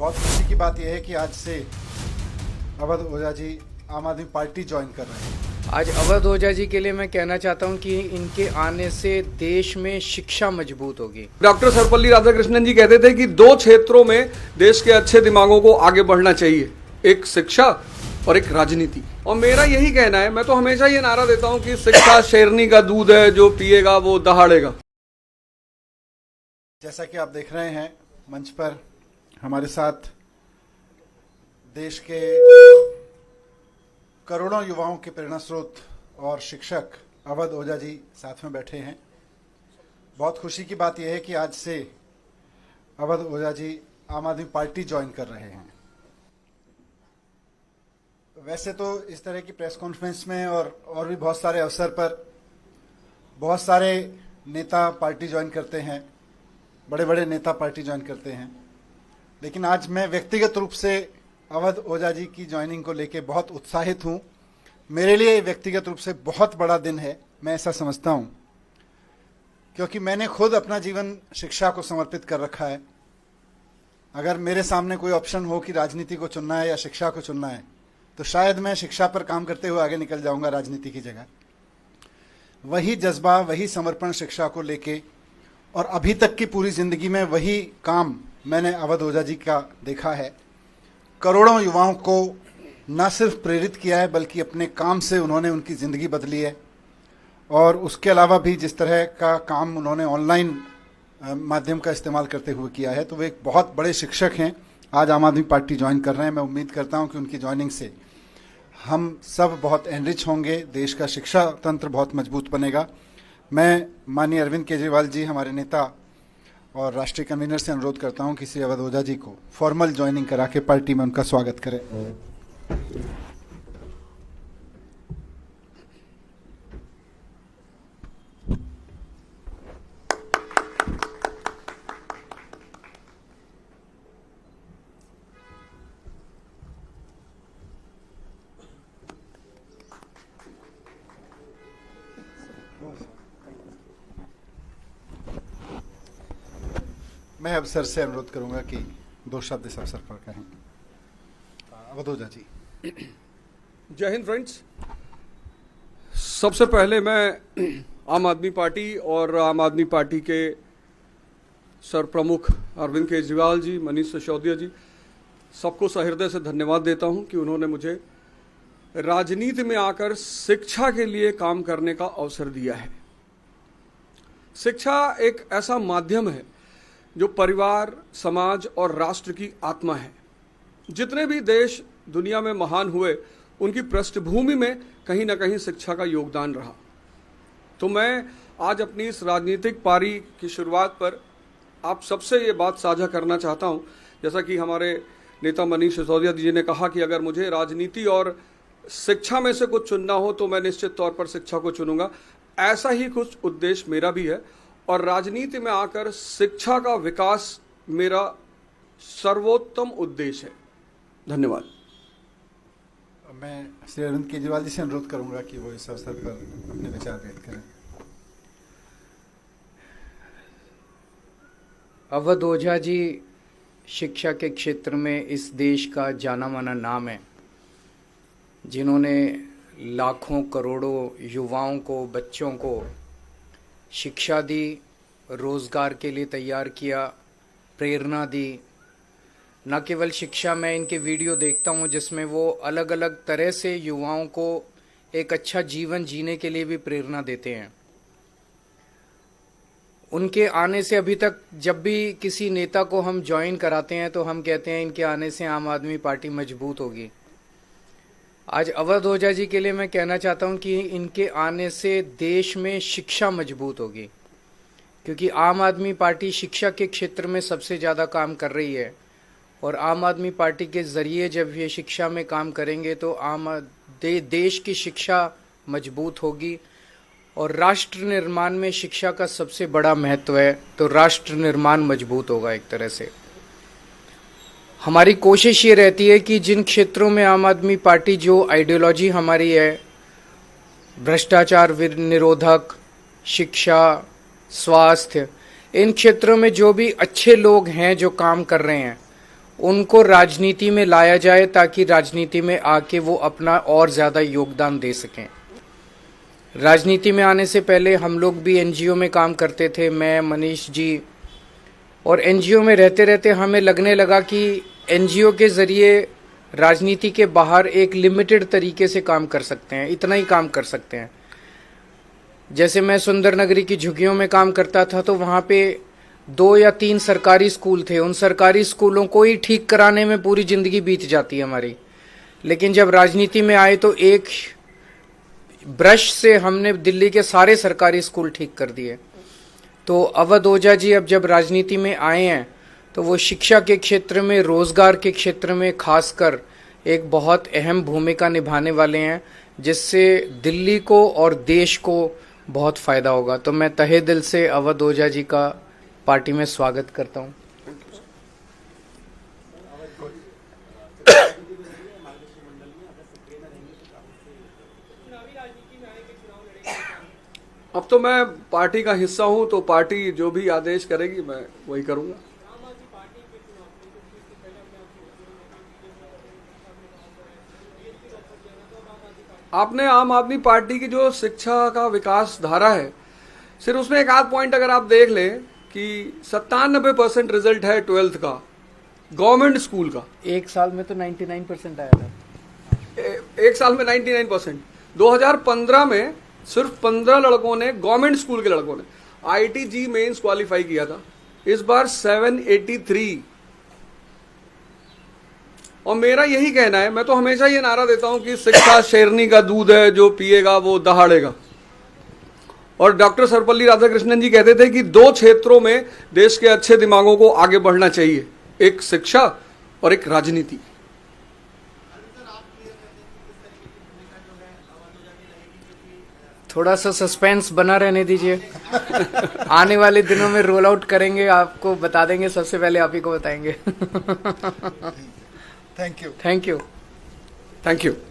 बहुत खुशी की बात यह है कि आज से अवध ओझा जी आम आदमी पार्टी ज्वाइन कर रहे हैं। आज अवध ओझा जी के लिए मैं कहना चाहता हूं कि इनके आने से देश में शिक्षा मजबूत होगी। डॉक्टर सर्वपल्ली राधाकृष्णन जी कहते थे कि दो क्षेत्रों में देश के अच्छे दिमागों को आगे बढ़ना चाहिए, एक शिक्षा और एक राजनीति। और मेरा यही कहना है, मैं तो हमेशा ये नारा देता हूं कि शिक्षा शेरनी का दूध है, जो पिएगा वो दहाड़ेगा। जैसा कि आप देख रहे हैं मंच पर हमारे साथ देश के करोड़ों युवाओं के प्रेरणा स्रोत और शिक्षक अवध ओझा जी साथ में बैठे हैं। बहुत खुशी की बात यह है कि आज से अवध ओझा जी आम आदमी पार्टी ज्वाइन कर रहे हैं। वैसे तो इस तरह की प्रेस कॉन्फ्रेंस में और भी बहुत सारे अवसर पर बहुत सारे नेता पार्टी ज्वाइन करते हैं, बड़े बड़े नेता पार्टी ज्वाइन करते हैं, लेकिन आज मैं व्यक्तिगत रूप से अवध ओझा जी की ज्वाइनिंग को लेकर बहुत उत्साहित हूं। मेरे लिए व्यक्तिगत रूप से बहुत बड़ा दिन है, मैं ऐसा समझता हूं, क्योंकि मैंने खुद अपना जीवन शिक्षा को समर्पित कर रखा है। अगर मेरे सामने कोई ऑप्शन हो कि राजनीति को चुनना है या शिक्षा को चुनना है, तो शायद मैं शिक्षा पर काम करते हुए आगे निकल जाऊंगा राजनीति की जगह। वही जज्बा, वही समर्पण शिक्षा को लेके, और अभी तक की पूरी जिंदगी में वही काम मैंने अवध ओझा जी का देखा है। करोड़ों युवाओं को न सिर्फ प्रेरित किया है, बल्कि अपने काम से उन्होंने उनकी ज़िंदगी बदली है। और उसके अलावा भी जिस तरह का काम उन्होंने ऑनलाइन माध्यम का इस्तेमाल करते हुए किया है, तो वे एक बहुत बड़े शिक्षक हैं। आज आम आदमी पार्टी ज्वाइन कर रहे हैं। मैं उम्मीद करता हूं कि उनकी ज्वाइनिंग से हम सब बहुत एनरिच होंगे, देश का शिक्षा तंत्र बहुत मजबूत बनेगा। मैं माननीय अरविंद केजरीवाल जी, हमारे नेता और राष्ट्रीय कन्वीनर से अनुरोध करता हूं कि श्री अवध ओझा जी को फॉर्मल ज्वाइनिंग करा के पार्टी में उनका स्वागत करें। मैं अब सर से अनुरोध करूंगा कि दो शब्द इस अवसर पर कहें। अवध ओझा जी। जय हिंद फ्रेंड्स। सबसे पहले मैं आम आदमी पार्टी और आम आदमी पार्टी के सर प्रमुख अरविंद केजरीवाल जी, मनीष सिसोदिया जी, सबको सहृदय से धन्यवाद देता हूं कि उन्होंने मुझे राजनीति में आकर शिक्षा के लिए काम करने का अवसर दिया है। शिक्षा एक ऐसा माध्यम है जो परिवार, समाज और राष्ट्र की आत्मा है। जितने भी देश दुनिया में महान हुए, उनकी पृष्ठभूमि में कहीं ना कहीं शिक्षा का योगदान रहा। तो मैं आज अपनी इस राजनीतिक पारी की शुरुआत पर आप सबसे ये बात साझा करना चाहता हूं, जैसा कि हमारे नेता मनीष सिसोदिया जी ने कहा कि अगर मुझे राजनीति और शिक्षा में से कुछ चुनना हो तो मैं निश्चित तौर पर शिक्षा को चुनूंगा। ऐसा ही कुछ उद्देश्य मेरा भी है, और राजनीति में आकर शिक्षा का विकास मेरा सर्वोत्तम उद्देश्य है। धन्यवाद। मैं श्री अरविंद केजरीवाल जी से अनुरोध करूंगा कि वो इस अवसर पर अपने विचार व्यक्त करें। अवध ओझा जी शिक्षा के क्षेत्र में इस देश का जाना माना नाम है, जिन्होंने लाखों करोड़ों युवाओं को, बच्चों को शिक्षा दी, रोज़गार के लिए तैयार किया, प्रेरणा दी। न केवल शिक्षा, मैं इनके वीडियो देखता हूँ जिसमें वो अलग अलग तरह से युवाओं को एक अच्छा जीवन जीने के लिए भी प्रेरणा देते हैं। उनके आने से अभी तक जब भी किसी नेता को हम ज्वाइन कराते हैं तो हम कहते हैं इनके आने से आम आदमी पार्टी मजबूत होगी। आज अवध ओझा जी के लिए मैं कहना चाहता हूं कि इनके आने से देश में शिक्षा मजबूत होगी, क्योंकि आम आदमी पार्टी शिक्षा के क्षेत्र में सबसे ज़्यादा काम कर रही है। और आम आदमी पार्टी के ज़रिए जब ये शिक्षा में काम करेंगे तो देश की शिक्षा मजबूत होगी। और राष्ट्र निर्माण में शिक्षा का सबसे बड़ा महत्व है, तो राष्ट्र निर्माण मजबूत होगा। एक तरह से हमारी कोशिश ये रहती है कि जिन क्षेत्रों में आम आदमी पार्टी, जो आइडियोलॉजी हमारी है, भ्रष्टाचार निरोधक, शिक्षा, स्वास्थ्य, इन क्षेत्रों में जो भी अच्छे लोग हैं जो काम कर रहे हैं, उनको राजनीति में लाया जाए ताकि राजनीति में आके वो अपना और ज्यादा योगदान दे सकें। राजनीति में आने से पहले हम लोग भी एनजीओ में काम करते थे, मैं, मनीष जी, और एनजीओ में रहते रहते हमें लगने लगा कि एनजीओ के जरिए राजनीति के बाहर एक लिमिटेड तरीके से काम कर सकते हैं, इतना ही काम कर सकते हैं। जैसे मैं सुंदर नगरी की झुग्गियों में काम करता था तो वहाँ पे 2 या 3 सरकारी स्कूल थे, उन सरकारी स्कूलों को ही ठीक कराने में पूरी जिंदगी बीत जाती है हमारी। लेकिन जब राजनीति में आए तो एक ब्रश से हमने दिल्ली के सारे सरकारी स्कूल ठीक कर दिए। तो अवध ओझा जी अब जब राजनीति में आए हैं तो वो शिक्षा के क्षेत्र में, रोजगार के क्षेत्र में खासकर एक बहुत अहम भूमिका निभाने वाले हैं, जिससे दिल्ली को और देश को बहुत फायदा होगा। तो मैं तहे दिल से अवध ओझा जी का पार्टी में स्वागत करता हूं। अब तो मैं पार्टी का हिस्सा हूं, तो पार्टी जो भी आदेश करेगी मैं वही करूंगा। आपने आम आदमी पार्टी की जो शिक्षा का विकास धारा है, सिर्फ उसमें एक आध पॉइंट अगर आप देख लें कि 97% रिजल्ट है 12th का गवर्नमेंट स्कूल का। एक साल में तो 99% आया था। एक साल में 99%। 2015 में सिर्फ 15 लड़कों ने, गवर्नमेंट स्कूल के लड़कों ने IIT मेंस क्वालिफाई किया था। इस बार 783। और मेरा यही कहना है, मैं तो हमेशा ये नारा देता हूं कि शिक्षा शेरनी का दूध है, जो पिएगा वो दहाड़ेगा। और डॉक्टर सर्वपल्ली राधाकृष्णन जी कहते थे कि 2 क्षेत्रों में देश के अच्छे दिमागों को आगे बढ़ना चाहिए, एक शिक्षा और एक राजनीति। थोड़ा सा सस्पेंस बना रहने दीजिए। आने वाले दिनों में रोल आउट करेंगे, आपको बता देंगे, सबसे पहले आप ही को बताएंगे। Thank you. Thank you. Thank you.